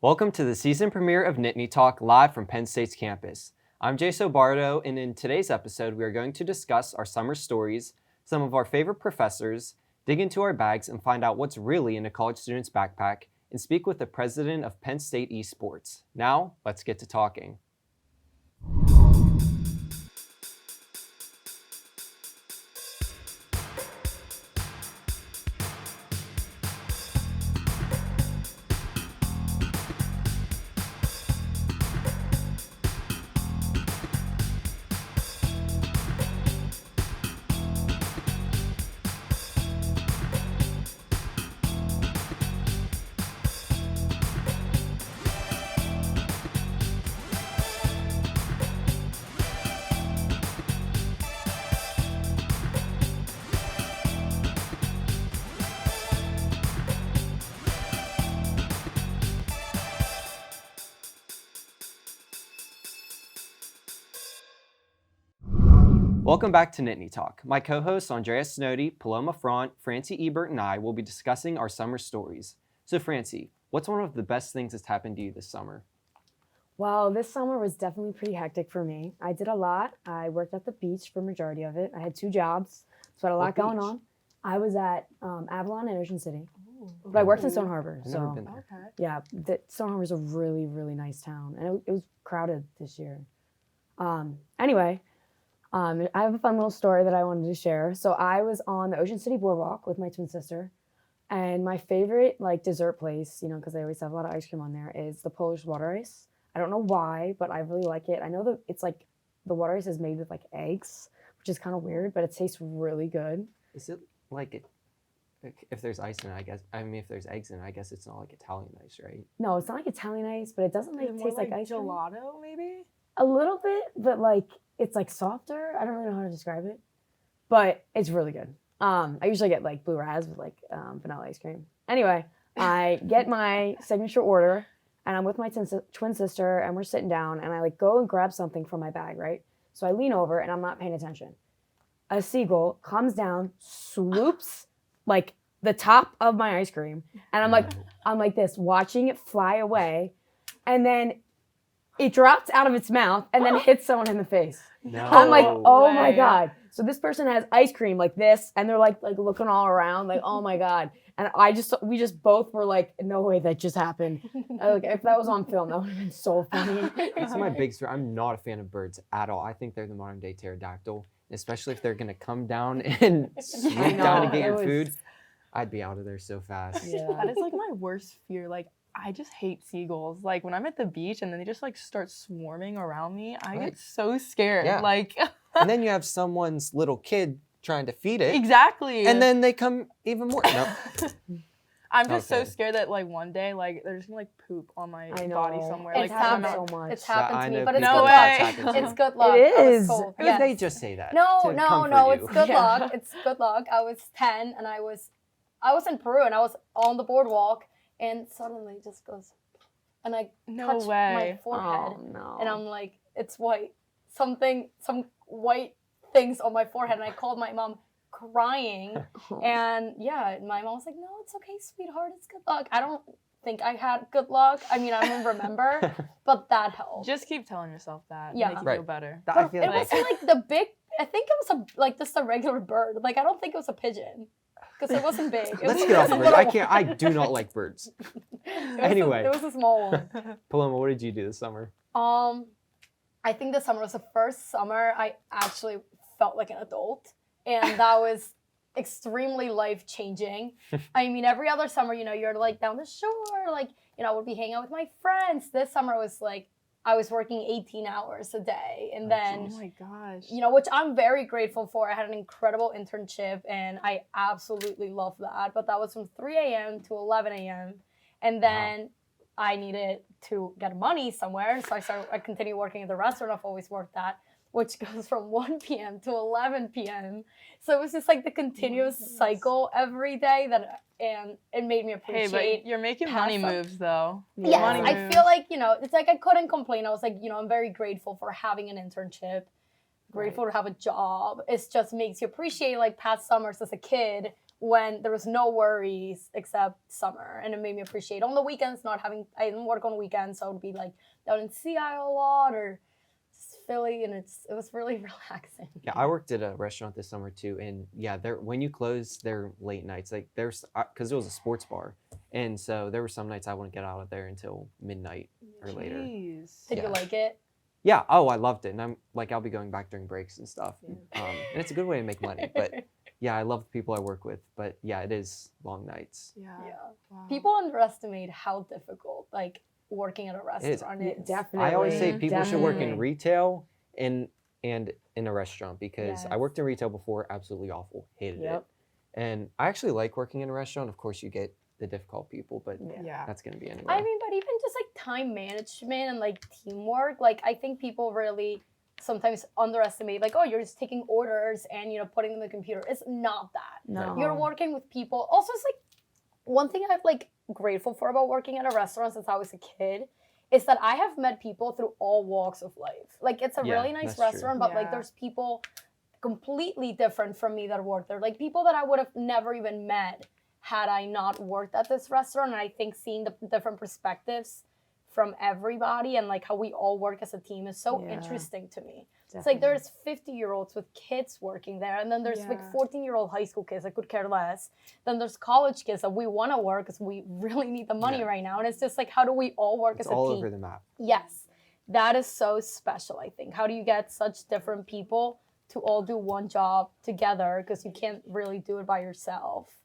Welcome to the season premiere of Nittany Talk live from Penn State's campus. I'm Jason Bardo, and in today's episode, we are going to discuss our summer stories, some of our favorite professors, dig into our bags and find out what's really in a college student's backpack, and speak with the president of Penn State Esports. Now, let's get to talking. Welcome back to Nittany Talk. My co-hosts Andreas Snody, Paloma Front, Francie Ebert, and I will be discussing our summer stories. So Francie, what's one of the best things that's happened to you this summer? Well, this summer was definitely pretty hectic for me. I did a lot. I worked at the beach for the majority of it. I had 2 jobs, so I had a lot going on. I was at Avalon and Ocean City, but I worked in Stone Harbor. I've never been there. Okay. Yeah, Stone Harbor is a really, really nice town, and it was crowded this year. Anyway, I have a fun little story that I wanted to share. So I was on the Ocean City Boardwalk with my twin sister, and my favorite dessert place, because they always have a lot of ice cream on there, is the Polish water ice. I don't know why, but I really like it. I know that it's the water ice is made with eggs, which is kind of weird, but it tastes really good. Is it if there's ice in it, I guess? I mean, if there's eggs in it, I guess it's not like Italian ice, right? No, it's not like Italian ice, but it doesn't taste like ice cream. Gelato, maybe? A little bit, but it's softer. I don't really know how to describe it, but it's really good. I usually get Blue Raz with vanilla ice cream. Anyway, I get my signature order, and I'm with my twin sister, and we're sitting down, and I go and grab something from my bag, right? So I lean over, and I'm not paying attention. A seagull comes down, swoops the top of my ice cream, and I'm like this, watching it fly away, and then it drops out of its mouth and then hits someone in the face. No. I'm like, oh my God. So this person has ice cream like this, and they're like looking all around, oh my God. And we just both were like, no way that just happened. If that was on film, that would have been so funny. That's my big story. I'm not a fan of birds at all. I think they're the modern day pterodactyl, especially if they're gonna come down and swoop down to get your food. I'd be out of there so fast. Yeah. That is my worst fear. I just hate seagulls. When I'm at the beach and then they just start swarming around me, I get so scared. Yeah. And then you have someone's little kid trying to feed it. Exactly. And then they come even more. No. I'm just so scared that one day they're just gonna poop on my body somewhere. It's happened so much. It's happened to me, but it's no good way. luck. It's good luck. It is. Yes. They just say that. No, you. it's good luck. It's good luck. I was 10 and I was in Peru and I was on the boardwalk and suddenly it just goes and I touched my forehead. Oh, no. And I'm like, it's white. Some white things on my forehead, and I called my mom crying. And my mom was like, no, it's okay, sweetheart, it's good luck. I don't think I had good luck. I mean, I don't remember, but that helped. Just keep telling yourself that. Yeah. Make you feel better. I feel it wasn't the big, I think it was just a regular bird. I don't think it was a pigeon. Because it wasn't big. Let's get off of birds. I do not like birds. Anyway. It was a small one. Paloma, what did you do this summer? I think this summer was the first summer I actually felt like an adult. And that was extremely life-changing. I mean, every other summer, you're down the shore, I would be hanging out with my friends. This summer was I was working 18 hours a day. And then, oh my gosh. Which I'm very grateful for. I had an incredible internship and I absolutely love that. But that was from 3 a.m. to 11 a.m. And then I needed to get money somewhere. So I continued working at the restaurant I've always worked at, which goes from 1 p.m. to 11 p.m. So it was just the continuous cycle every day and it made me appreciate. Hey, but you're making money moves though. Yes, money I moves. feel it's I couldn't complain. I was I'm very grateful for having an internship, grateful to have a job. It just makes you appreciate past summers as a kid when there was no worries except summer, and it made me appreciate on the weekends I didn't work on weekends, so I would be like down in Seattle a lot or Philly, and it was really relaxing. Yeah, I worked at a restaurant this summer too, and yeah, when you close, they're late nights. Like there's because it was a sports bar, and so there were some nights I wouldn't get out of there until midnight or later. Jeez. Did Yeah. you like it? Yeah. Oh, I loved it, and I'm like I'll be going back during breaks and stuff. And it's a good way to make money. But yeah, I love the people I work with. But yeah, it is long nights. Yeah. Yeah. Wow. People underestimate how difficult like working at a restaurant Yeah, is. definitely. I always say people should work in Definitely. retail and in a restaurant because I Yes. worked in retail before, absolutely awful, hated it. Yep. And I actually like working in a restaurant. Of course, you get the difficult people, but Yeah. that's gonna be anyway. I mean, but even just like time management and like teamwork, like I think people really sometimes underestimate, like, oh, you're just taking orders and putting them in the computer. It's not that. No. You're working with people. Also, it's like one thing I'm like grateful for about working at a restaurant since I was a kid is that I have met people through all walks of life. Like it's a Yeah, really nice that's true. restaurant, but like Yeah. there's people completely different from me that work there. Like people that I would have never even met had I not worked at this restaurant. And I think seeing the different perspectives from everybody and like how we all work as a team is so Yeah. interesting to me. It's Definitely. like there's 50-year-olds with kids working there, and then there's like Yeah. 14-year-old high school kids that could care less. Then there's college kids that we want to work because we really need the money Yeah. right now. And it's just like, how do we all work It's as a all team? over the map. Yes, that is so special, I think. How do you get such different people to all do one job together? Because you can't really do it by yourself.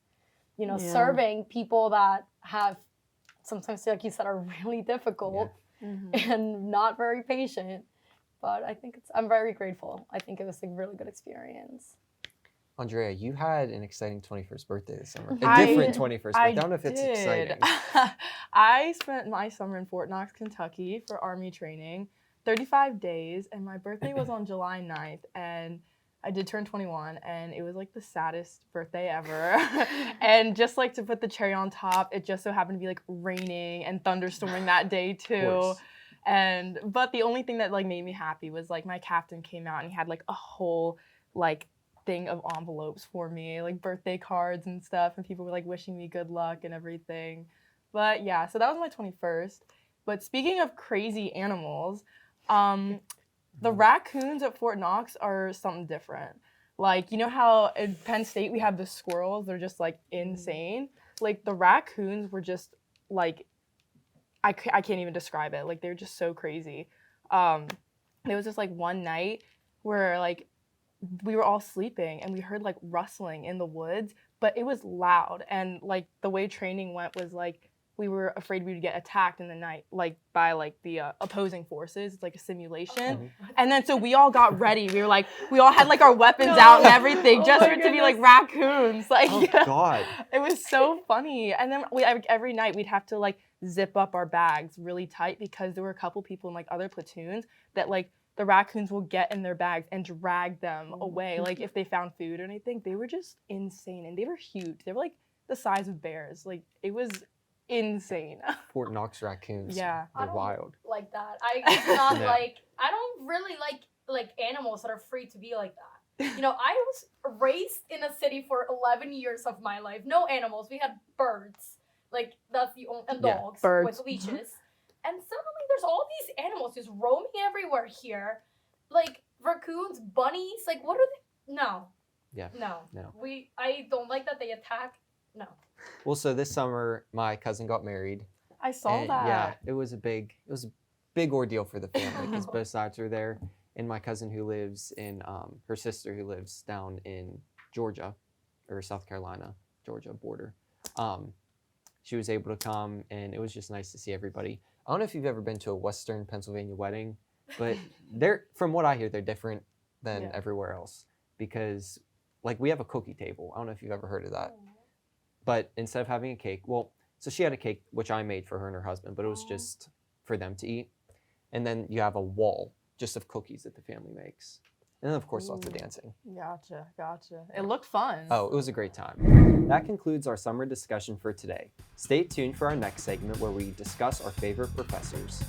Yeah. Serving people that have sometimes, like you said, are really difficult Mhm. and not very patient. But I think I'm very grateful. I think it was a really good experience. Andrea, you had an exciting 21st birthday this summer. A I- different 21st birthday. I don't know if it's did. exciting. I spent my summer in Fort Knox, Kentucky for Army training, 35 days, and my birthday was on July 9th, and I did turn 21, and it was like the saddest birthday ever. And just like to put the cherry on top, it just so happened to be like raining and thunderstorming that day Of too. course. But the only thing that like made me happy was like my captain came out and he had like a whole like thing of envelopes for me, like birthday cards and stuff, and people were like wishing me good luck and everything. But yeah, so that was my 21st. But speaking of crazy animals, the raccoons at Fort Knox are something different. Like, you know how in Penn State we have the squirrels, they're just like insane. Like the raccoons were just like, I can't even describe it. Like they're just so crazy. There was just like one night where like we were all sleeping and we heard like rustling in the woods, but it was loud. And like the way training went was like we were afraid we would get attacked in the night, like by like the opposing forces. It's like a simulation. And then so we all got ready. We were like, we all had like our weapons out and everything, Oh just my for it to be like goodness. raccoons. Like Oh God. it was so funny. And then every night we'd have to like zip up our bags really tight because there were a couple people in like other platoons that like the raccoons will get in their bags and drag them away. Like if they found food or anything, they were just insane. And they were huge. They were like the size of bears. Like it was insane. Fort Knox raccoons. Yeah. They're I don't wild. like that. It's not No. like, I don't really like animals that are free to be like that. I was raised in a city for 11 years of my life. No animals. We had birds. Like that's the only, and Yeah. dogs Birds. with leashes. And suddenly there's all these animals just roaming everywhere here. Like raccoons, bunnies, like what are they? No. Yeah. No. No. I don't like that they attack. No. Well, so this summer my cousin got married. I saw and, that. Yeah, it was a big ordeal for the family because both sides were there. And my cousin who lives in her sister who lives down in Georgia or South Carolina, Georgia border. She was able to come and it was just nice to see everybody. I don't know if you've ever been to a Western Pennsylvania wedding, but from what I hear, they're different than Yeah. everywhere else because like we have a cookie table. I don't know if you've ever heard of that. But instead of having a cake, so she had a cake, which I made for her and her husband, but it was just for them to eat. And then you have a wall just of cookies that the family makes. And then, of course, lots of dancing. Gotcha. It looked fun. Oh, it was a great time. That concludes our summer discussion for today. Stay tuned for our next segment where we discuss our favorite professors.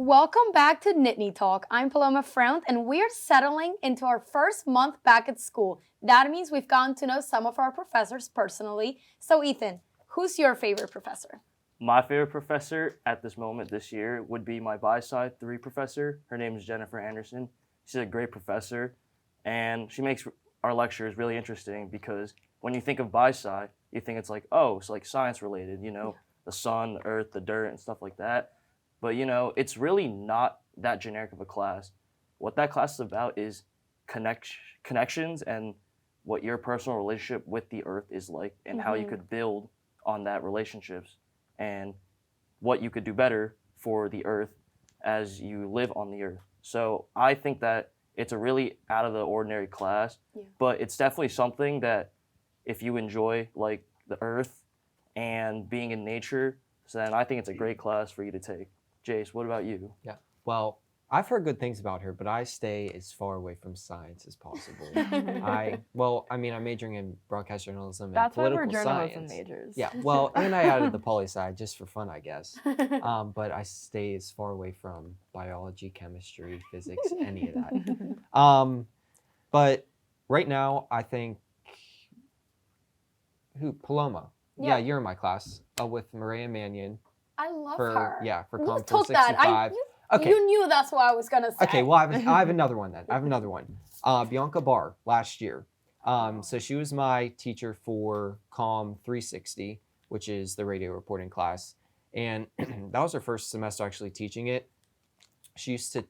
Welcome back to Nittany Talk. I'm Paloma Front, and we're settling into our first month back at school. That means we've gotten to know some of our professors personally. So, Ethan, who's your favorite professor? My favorite professor at this moment this year would be my Bi-Sci 3 professor. Her name is Jennifer Anderson. She's a great professor, and she makes our lectures really interesting because when you think of Bi-Sci, you think it's like, oh, it's like science related, you know, the sun, the earth, the dirt, and stuff like that. But, you know, it's really not that generic of a class. What that class is about is connections and what your personal relationship with the earth is like and how you could build on that relationships and what you could do better for the earth as you live on the earth. So I think that it's a really out of the ordinary class, but it's definitely something that if you enjoy like the earth and being in nature, so then I think it's a great class for you to take. Jace, what about you? Yeah. Well, I've heard good things about her, but I stay as far away from science as possible. I'm majoring in broadcast journalism and That's why political we're journalism science. majors. Yeah. Well, and I added the poli sci just for fun, I guess. But I stay as far away from biology, chemistry, physics, any of that. But right now, I think Paloma. Yeah, you're in my class with Maria Mannion. I love for her. Yeah, for You Com took 465. that. Okay. You knew that's what I was gonna say. Okay, well, I have another one then. Bianca Barr last year. So she was my teacher for Com 360, which is the radio reporting class. And that was her first semester actually teaching it. She used to,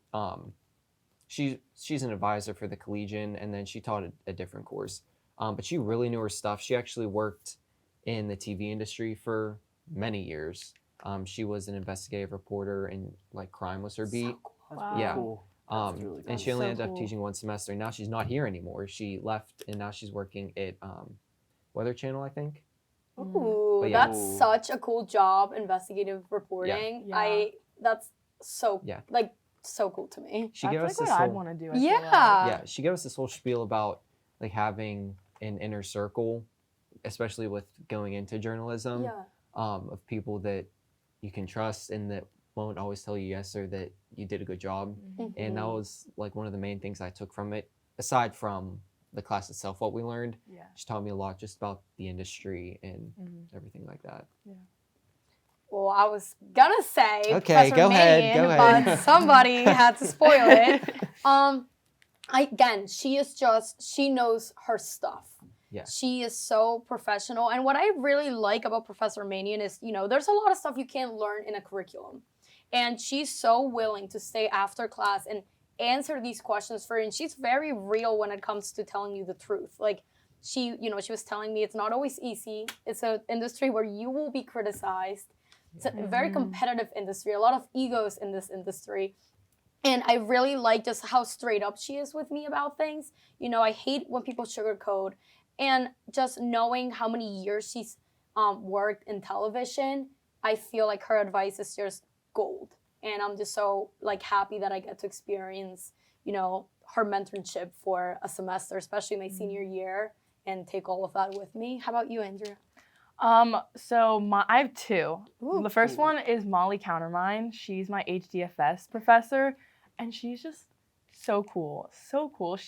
she's an advisor for the Collegian, and then she taught a different course. But she really knew her stuff. She actually worked in the TV industry for many years. She was an investigative reporter, and like crime was her beat. So cool. Wow. Yeah. Cool. That's really And cool. she only So ended up cool. teaching one semester. And now she's not here anymore. She left, and now she's working at Weather Channel, I think. Ooh, But yeah. that's such a cool job, investigative reporting. Yeah. That's so Yeah. so cool to me. She That's gave like us what this I'd whole, want to do. I feel Yeah. like. yeah, she gave us this whole spiel about like having an inner circle, especially with going into journalism, Yeah. of people that you can trust and that won't always tell you yes or that you did a good job. And that was like one of the main things I took from it, aside from the class itself, what we learned. Yeah. She taught me a lot just about the industry and everything like that. Well, I was gonna say Okay, Professor go ahead, Mannion, go ahead. but somebody had to spoil it. She knows her stuff. Yeah. She is so professional. And what I really like about Professor Mannion is, there's a lot of stuff you can't learn in a curriculum. And she's so willing to stay after class and answer these questions for you. And she's very real when it comes to telling you the truth. Like she was telling me it's not always easy. It's an industry where you will be criticized. It's a very competitive industry, a lot of egos in this industry. And I really like just how straight up she is with me about things. I hate when people sugarcoat. And just knowing how many years she's worked in television, I feel like her advice is just gold. And I'm just so happy that I get to experience, her mentorship for a semester, especially my senior year, and take all of that with me. How about you, Andrea? I have two. Ooh. The first one is Molly Countermine. She's my HDFS professor, and she's just so cool. So cool.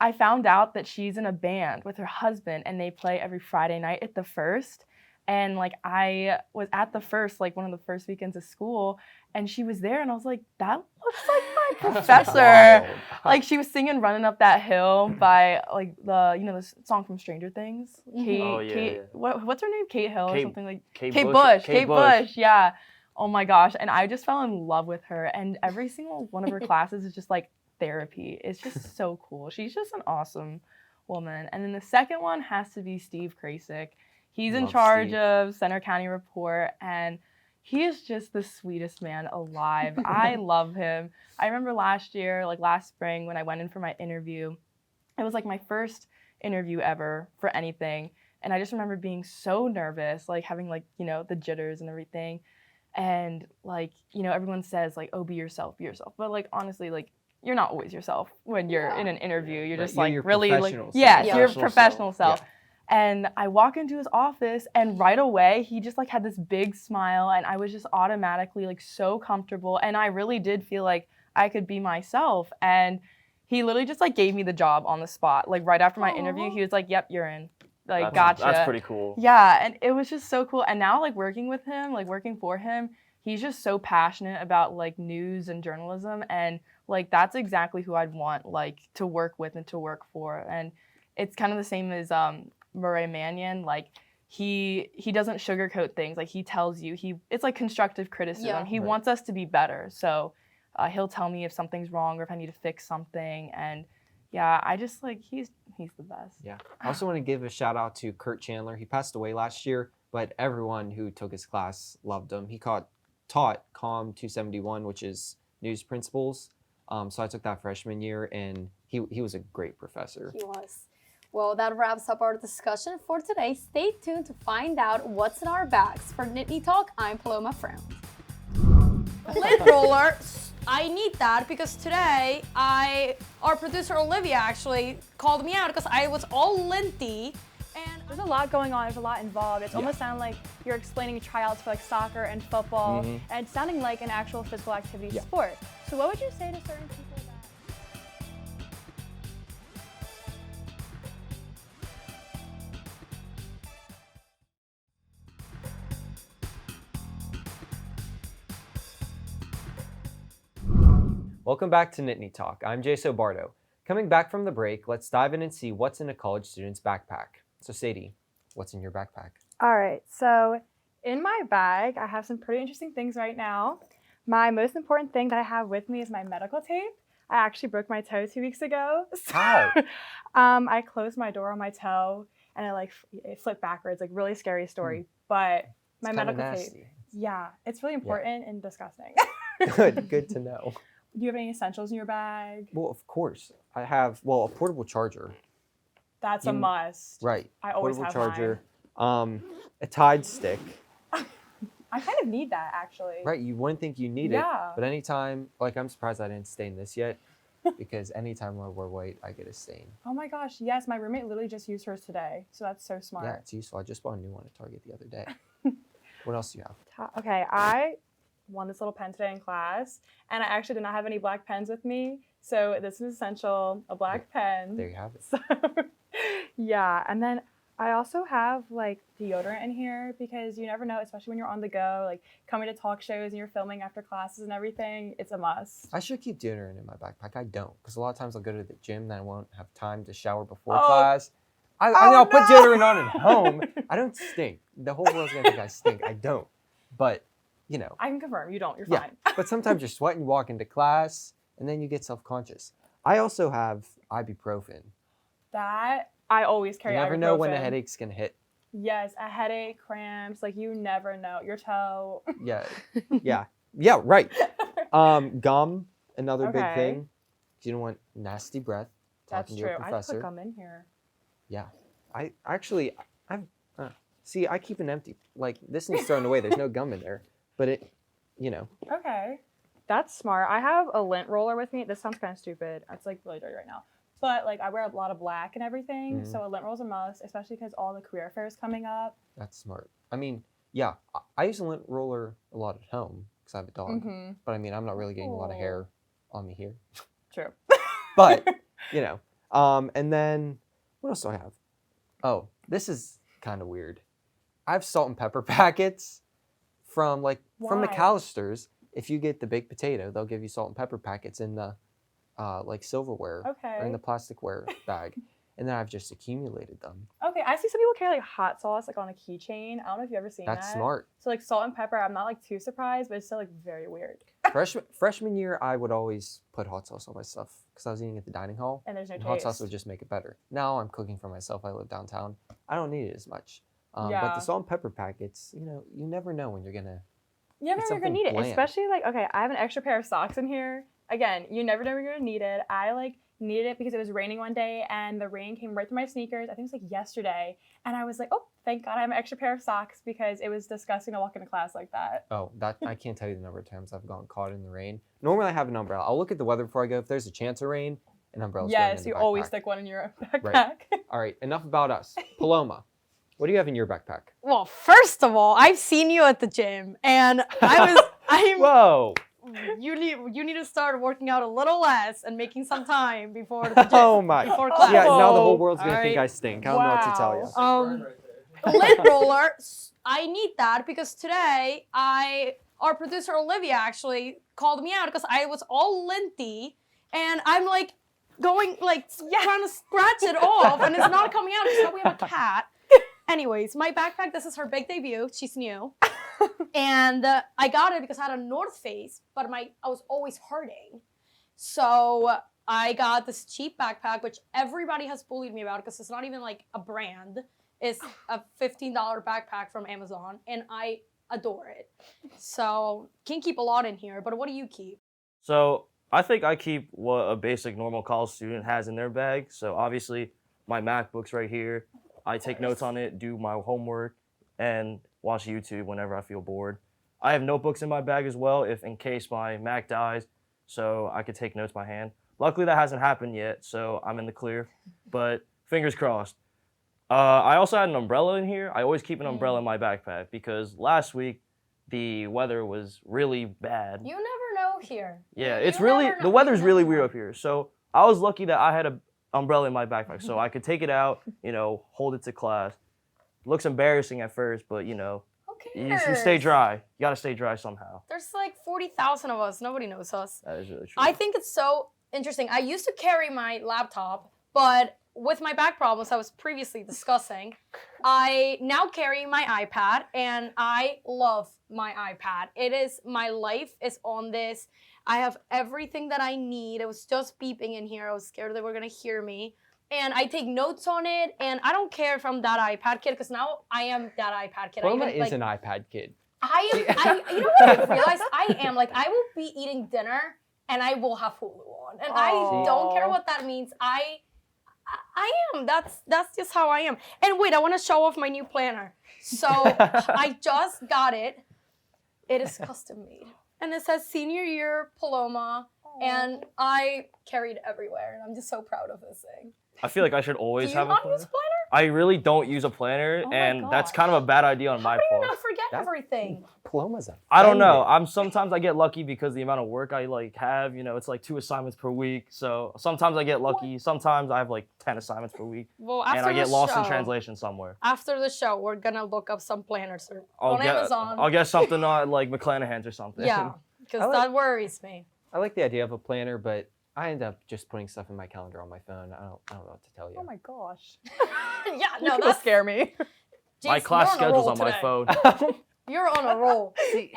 I found out that she's in a band with her husband, and they play every Friday night at the First. And I was at the First, one of the first weekends of school, and she was there, and I was like, that looks like my professor. She was singing "Running Up That Hill" by the song from Stranger Things. Kate, Oh, yeah, Kate, yeah. what's her name? Kate Hill or something like. Kate Kate Bush, yeah. Oh my gosh, and I just fell in love with her, and every single one of her classes is just therapy. It's just so cool. She's just an awesome woman. And then the second one has to be Steve Krasik. He's in charge of Center County Report, and he is just the sweetest man alive. I love him. I remember last year, last spring, when I went in for my interview, it was my first interview ever for anything. And I just remember being so nervous, having the jitters and everything. And everyone says oh, be yourself. But honestly, you're not always yourself when you're in an interview. You're just You're your really professional self. yes, Yeah. your Professional professional self. Yeah. And I walk into his office, and right away he just like had this big smile, and I was just automatically like so comfortable, and I really did feel like I could be myself. And he literally just like gave me the job on the spot. Like right after my interview, he was like, "Yep, you're in." Like, gotcha. That's pretty cool. Yeah, and it was just so cool. And now like working with him, like working for him, he's just so passionate about like news and journalism, and like that's exactly who I'd want like to work with and to work for. And it's kind of the same as Murray Mannion. Like he doesn't sugarcoat things. Like he tells you, it's like constructive criticism. Yeah. He Right. wants us to be better. So he'll tell me if something's wrong or if I need to fix something. And yeah, I just like he's the best. Yeah. I also want to give a shout out to Kurt Chandler. He passed away last year, but everyone who took his class loved him. He taught COM 271, which is news principles. So I took that freshman year, and he was a great professor. He was. Well, that wraps up our discussion for today. Stay tuned to find out what's in our bags. For Nittany Talk, I'm Paloma Frown. Lid roller. I need that because today our producer Olivia actually called me out because I was all linty. And There's a lot going on. There's a lot involved. It's almost sounding like you're explaining tryouts for like soccer and football, and it's sounding like an actual physical activity sport. So what would you say to certain people that? Welcome back to Nittany Talk. I'm Jaso Bardo. Coming back from the break, let's dive in and see what's in a college student's backpack. So Sadie, what's in your backpack? All right, so in my bag, I have some pretty interesting things right now. My most important thing that I have with me is my medical tape. I actually broke my toe 2 weeks ago. So, How? I closed my door on my toe and it flipped backwards, like really scary story. But my It's kinda medical tape, nasty. yeah, it's really important and disgusting. Good to know. Do you have any essentials in your bag? Well, of course. I have, a portable charger. That's a must. Right. I always portable have charger. A Tide stick. I kind of need that actually. Right, you wouldn't think you need it, Yeah. but anytime, like I'm surprised I didn't stain this yet, because anytime I wear white, I get a stain. Oh my gosh, yes, my roommate literally just used hers today, so that's so smart. Yeah, it's useful. I just bought a new one at Target the other day. What else do you have? Okay, I won this little pen today in class, and I actually did not have any black pens with me, so this is essential, a black pen. There you have it. So, yeah, and then I also have like deodorant in here because you never know, especially when you're on the go, like coming to talk shows and you're filming after classes and everything, it's a must. I should keep deodorant in my backpack. I don't, because a lot of times I'll go to the gym, then I won't have time to shower before Oh. class. I'll put deodorant on at home. I don't stink. The whole world's gonna think I stink. I don't. But, you know. I can confirm, you don't, you're Yeah. fine. But sometimes you're sweating, you walk into class, and then you get self-conscious. I also have ibuprofen. That, I always carry You never know when a ibuprofen. headache's gonna hit. Yes, a headache, cramps, like you never know. Your toe. Yeah. Yeah, right. Gum, another big Okay. thing. You don't want nasty breath That's talking to true. your I put professor. gum in here. Yeah. See, I keep an empty, like, this needs thrown away. There's no gum in there. But it, you know. Okay. That's smart. I have a lint roller with me. This sounds kind of stupid. It's like really dirty right now. But like I wear a lot of black and everything, so a lint roller's a must, especially because all the career fairs coming up. That's smart. I mean, yeah, I use a lint roller a lot at home because I have a dog. But I mean, I'm not really getting a lot of hair on me here. True. But, you know. And then, what else do I have? Oh, this is kind of weird. I have salt and pepper packets from the Why? McAllisters. If you get the baked potato, they'll give you salt and pepper packets in the like silverware or in Okay. the plasticware bag. And then I've just accumulated them. Okay, I see some people carry like hot sauce like on a keychain. I don't know if you've ever seen That's that. smart. So like salt and pepper, I'm not like too surprised, but it's still like very weird. Freshman year, I would always put hot sauce on my stuff because I was eating at the dining hall. And there's no And taste. hot sauce would just make it better. Now I'm cooking for myself. I live downtown. I don't need it as much. But Yeah. the salt and pepper packets, you never know when you're gonna. You never It's know you're gonna something need it, bland. especially like okay, I have an extra pair of socks in here. Again, you never know when you're gonna need it. I like needed it because it was raining one day and the rain came right through my sneakers. I think it was like yesterday, and I was like, oh, thank God I have an extra pair of socks because it was disgusting to walk into class like that. Oh, that I can't tell you the number of times I've gotten caught in the rain. Normally I have an umbrella. I'll look at the weather before I go. If there's a chance of rain, an umbrella going in Yes, the you always backpack. stick one in your backpack. Right. All right, enough about us. Paloma, what do you have in your backpack? Well, first of all, I've seen you at the gym, and I'm. Whoa! You need to start working out a little less and making some time before the gym. Oh my! Before class. Yeah, now the whole world's gonna think Alright. I stink. I don't know what to tell you. Lint roller. I need that because today our producer Olivia actually called me out because I was all linty, and I'm like going like trying to scratch it off, and it's not coming out because now we have a cat. Anyways, my backpack. This is her big debut. She's new. And I got it because I had a North Face, but I was always hurting. So I got this cheap backpack, which everybody has bullied me about because it's not even like a brand. It's a $15 backpack from Amazon, and I adore it. So can keep a lot in here, but what do you keep? So I think I keep what a basic normal college student has in their bag. So obviously my MacBook's right here. I take notes on it, do my homework, and watch YouTube whenever I feel bored. I have notebooks in my bag as well, if in case my Mac dies, so I could take notes by hand. Luckily, that hasn't happened yet, so I'm in the clear, but fingers crossed. I also had an umbrella in here. I always keep an umbrella in my backpack because last week the weather was really bad. You never know here. Yeah, You it's really, never know. the weather's You really never weird know. up here. So I was lucky that I had an umbrella in my backpack, so I could take it out, hold it to class. Looks embarrassing at first, but Who you cares? stay dry. You gotta stay dry somehow. There's like 40,000 of us. Nobody knows us. That is really true. I think it's so interesting. I used to carry my laptop, but with my back problems I was previously discussing, I now carry my iPad, and I love my iPad. It is, my life is on this. I have everything that I need. It was just beeping in here. I was scared they were gonna hear me. And I take notes on it, and I don't care if I'm that iPad kid, because now I am that iPad kid. Paloma I even, is an iPad kid. you know what I realized? I am, like, I will be eating dinner, and I will have Hulu on. And I don't care what that means. I am. That's just how I am. And wait, I want to show off my new planner. So I just got it. It is custom made. And it says Senior Year Paloma, and I carry it everywhere, and I'm just so proud of this thing. I feel like I should Do always you have a not planner. use a planner? I really don't use a planner, Oh my and that's gosh. kind of a bad idea on my How do you part. not forget everything? Paloma's a I don't know. offended. Sometimes I get lucky because the amount of work I have, it's like 2 assignments per week. So sometimes I get lucky. Sometimes I have like 10 assignments per week, Well, and after I get the lost in show- translation somewhere. After the show, we're gonna look up some planners I'll on Amazon. I'll get something on like McClanahan's or something. Yeah, because I like- that worries me. I like the idea of a planner, but I end up just putting stuff in my calendar on my phone. I don't know what to tell you. Oh my gosh. Yeah, no, People that's scare me. My Jason, class you're on a schedule's roll on my today. phone. You're on a roll. I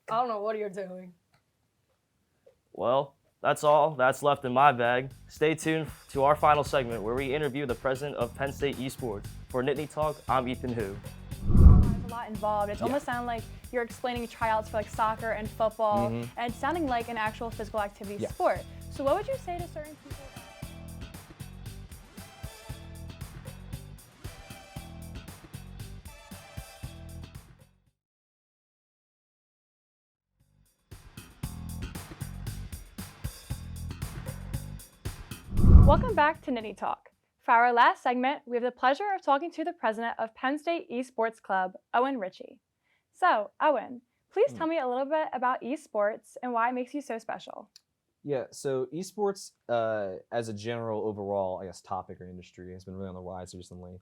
don't know what you're doing. Well, that's all that's left in my bag. Stay tuned to our final segment where we interview the president of Penn State Esports. For Nittany Talk, I'm Ethan Hu. There's a lot involved. It's almost sounding like you're explaining tryouts for like soccer and football, and it's sounding like an actual physical activity Yeah. sport. So what would you say to certain people? Welcome back to Nittany Talk. For our last segment, we have the pleasure of talking to the president of Penn State Esports Club, Owen Ritchey. So, Owen, please tell me a little bit about esports and why it makes you so special. Yeah, so esports, as a general overall, I guess, topic or industry has been really on the rise recently.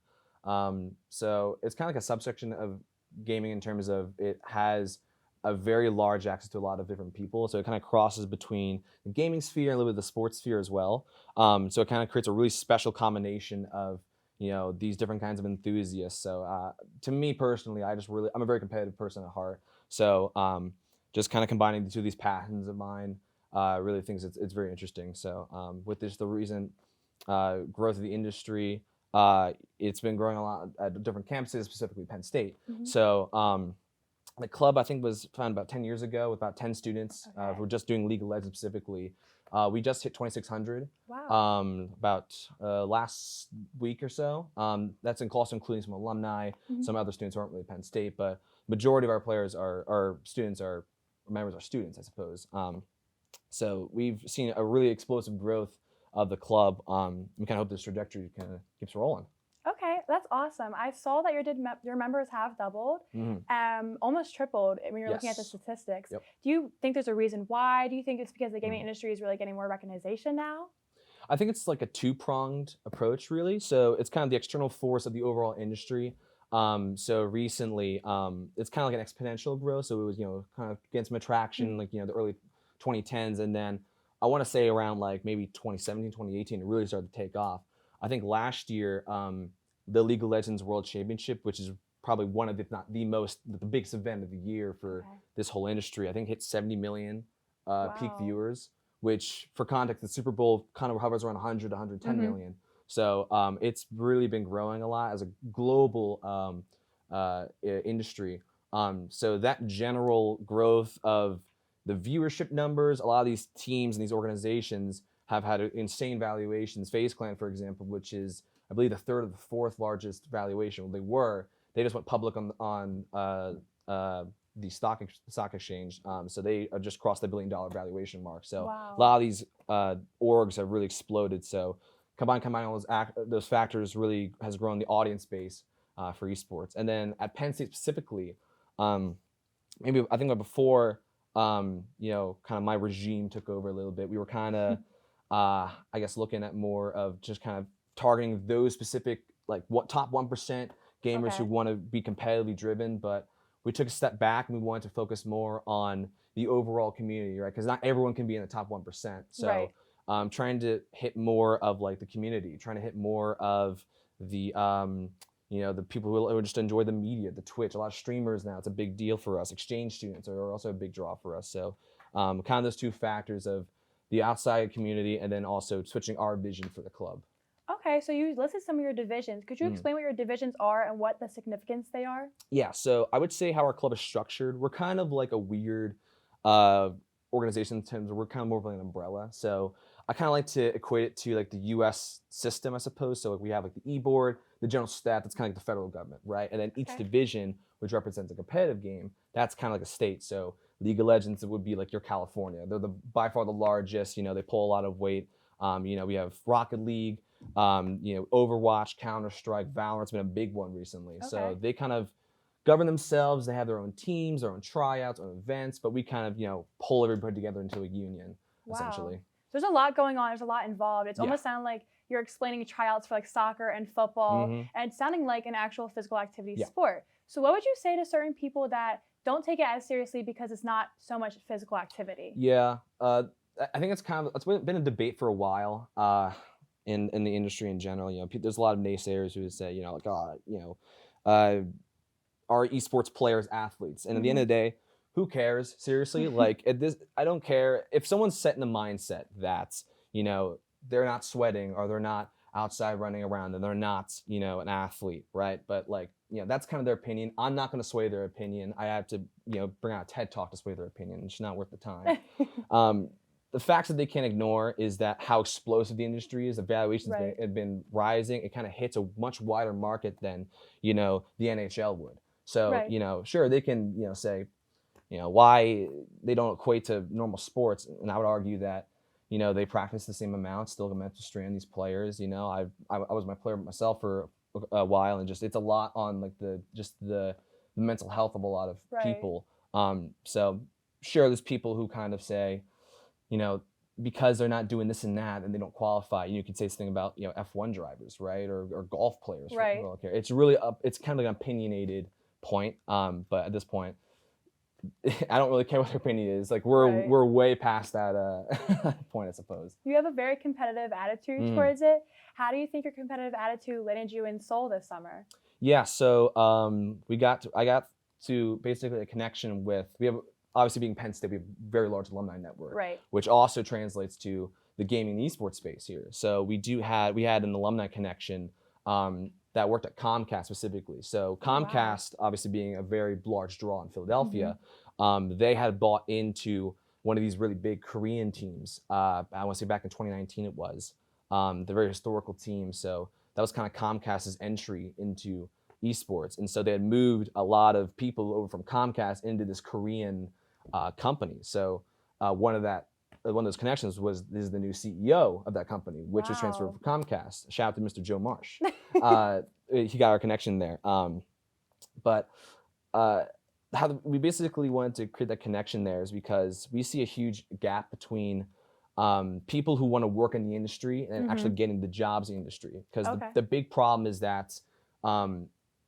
So it's kind of like a subsection of gaming in terms of it has a very large access to a lot of different people. So it kind of crosses between the gaming sphere and a little bit of the sports sphere as well. So it kind of creates a really special combination of these different kinds of enthusiasts. So to me personally, I'm a very competitive person at heart. So just kind of combining the two of these passions of mine. Really think it's very interesting. So with the recent growth of the industry, it's been growing a lot at different campuses, specifically Penn State. So the club, I think, was founded about 10 years ago with about 10 students who were just doing League of Legends specifically. We just hit 2,600 Wow. about last week or so. That's also including some alumni, some other students who aren't really Penn State, but majority of our players are students, members are students, I suppose. So we've seen a really explosive growth of the club. We kind of hope this trajectory kind of keeps rolling. Okay, that's awesome. I saw that your members have doubled, almost tripled when you're looking at the Yes. statistics. Yep. Do you think there's a reason why? Do you think it's because the gaming industry is really getting more recognition now? I think it's like a two-pronged approach, really. So it's kind of the external force of the overall industry. So recently, it's kind of like an exponential growth. So it was, kind of getting some attraction, like, the early 2010s. And then I want to say around like maybe 2017, 2018, it really started to take off. I think last year, the League of Legends World Championship, which is probably one of, if not the biggest event of the year for this whole industry, I think hit 70 million peak viewers, which for context, the Super Bowl kind of hovers around 100 to 110 million. So it's really been growing a lot as a global industry. So that general growth of the viewership numbers, a lot of these teams and these organizations have had insane valuations. FaZe Clan, for example, which is, I believe, the third or the fourth largest valuation. They just went public on the stock exchange. So they just crossed the $1 billion valuation mark. So a lot of these orgs have really exploded. So combining all those factors really has grown the audience base for esports. And then at Penn State specifically, maybe I think before kind of my regime took over a little bit, we were kind of I guess looking at more of just kind of targeting those specific like top 1% gamers who want to be competitively driven, but we took a step back and we wanted to focus more on the overall community, right? Because not everyone can be in the top 1%. So trying to hit more of like the community, trying to hit more of the the people who just enjoy the media, the Twitch. A lot of streamers now, it's a big deal for us. Exchange students are also a big draw for us. So kind of those two factors of the outside community and then also switching our vision for the club. Okay, so you listed some of your divisions. Could you explain what your divisions are and what the significance they are? Yeah, so I would say how our club is structured. We're kind of like a weird organization in terms of we're kind of more of like an umbrella. So I kind of like to equate it to like the U.S. system, I suppose. So like we have like the e-board, the general staff, that's kind of like the federal government, right? And then each division, which represents a competitive game, that's kind of like a state. So League of Legends, it would be like your California. They're by far the largest. They pull a lot of weight. We have Rocket League, Overwatch, Counter-Strike, Valorant's been a big one recently. So they kind of govern themselves. They have their own teams, their own tryouts, own events, but we kind of, pull everybody together into a union, essentially. There's a lot going on. There's a lot involved. It's almost sounding like you're explaining tryouts for like soccer and football, and it's sounding like an actual physical activity sport. So what would you say to certain people that don't take it as seriously because it's not so much physical activity? Yeah, I think it's been a debate for a while in the industry in general. There's a lot of naysayers who would say, are esports players athletes? And at the end of the day, who cares? Seriously, like I don't care if someone's set in the mindset that they're not sweating or they're not outside running around and they're not an athlete, right? But that's kind of their opinion. I'm not going to sway their opinion. I have to bring out a TED Talk to sway their opinion. It's just not worth the time. The facts that they can't ignore is that how explosive the industry is. The valuations have been rising. It kind of hits a much wider market than the NHL would. So sure, they can say why they don't equate to normal sports, and I would argue that they practice the same amount, still the mental strain. These players, I was my player myself for a while, and just it's a lot on like the mental health of a lot of people. So sure, there's people who kind of say, because they're not doing this and that, and they don't qualify. You could say this thing about F1 drivers, right, or golf players. Right. It's really it's kind of like an opinionated point. But at this point, I don't really care what their opinion is. Like we're way past that point, I suppose. You have a very competitive attitude towards it. How do you think your competitive attitude landed you in Seoul this summer? Yeah, so I got to basically a connection with, we have, obviously being Penn State, we have a very large alumni network, which also translates to the gaming and esports space here. So we had an alumni connection that worked at Comcast specifically. So Comcast, obviously being a very large draw in Philadelphia, they had bought into one of these really big Korean teams. I want to say back in 2019 it was. The very historical team. So that was kind of Comcast's entry into esports. And so they had moved a lot of people over from Comcast into this Korean company. So one of that one of those connections is the new CEO of that company, which was transferred Wow. from Comcast. Shout out to Mr. Joe Marsh. He got our connection there. But we basically wanted to create that connection there is because we see a huge gap between people who want to work in the industry and actually getting the jobs in the industry. Because the big problem is that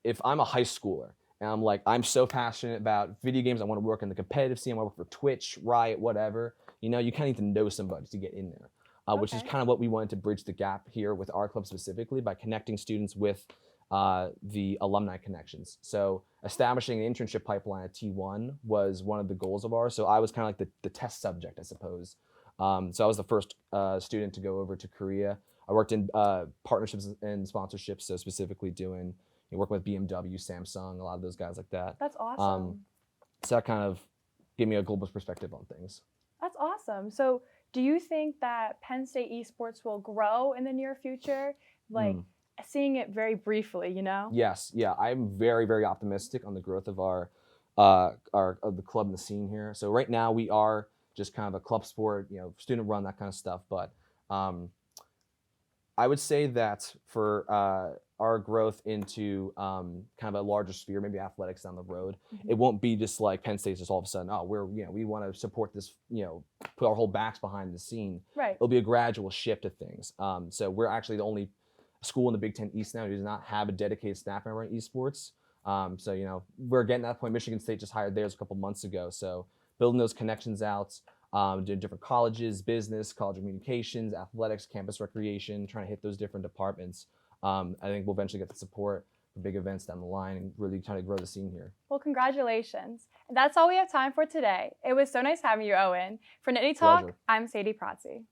if I'm a high schooler and I'm like, I'm so passionate about video games, I want to work in the competitive scene, I want to work for Twitch, Riot, whatever, you kind of need to know somebody to get in there, which is kind of what we wanted to bridge the gap here with our club specifically by connecting students with the alumni connections. So establishing an internship pipeline at T1 was one of the goals of ours. So I was kind of like the test subject, I suppose. So I was the first student to go over to Korea. I worked in partnerships and sponsorships, so specifically doing working with BMW, Samsung, a lot of those guys like that. That's awesome. So that kind of gave me a global perspective on things. That's awesome. So do you think that Penn State esports will grow in the near future? Like seeing it very briefly, Yes, yeah, I'm very, very optimistic on the growth of our of the club and the scene here. So right now we are just kind of a club sport, student run, that kind of stuff. But I would say that for our growth into kind of a larger sphere, maybe athletics down the road, it won't be just like Penn State's just all of a sudden, we want to support this, put our whole backs behind the scene. Right. It'll be a gradual shift of things. So we're actually the only school in the Big Ten East now who does not have a dedicated staff member in esports. So we're getting to that point. Michigan State just hired theirs a couple months ago. So building those connections out, doing different colleges, business, college of communications, athletics, campus recreation, trying to hit those different departments. I think we'll eventually get the support for big events down the line and really try to grow the scene here. Well, congratulations. That's all we have time for today. It was so nice having you, Owen. For Nittany Talk, Pleasure. I'm Sadie Protzi.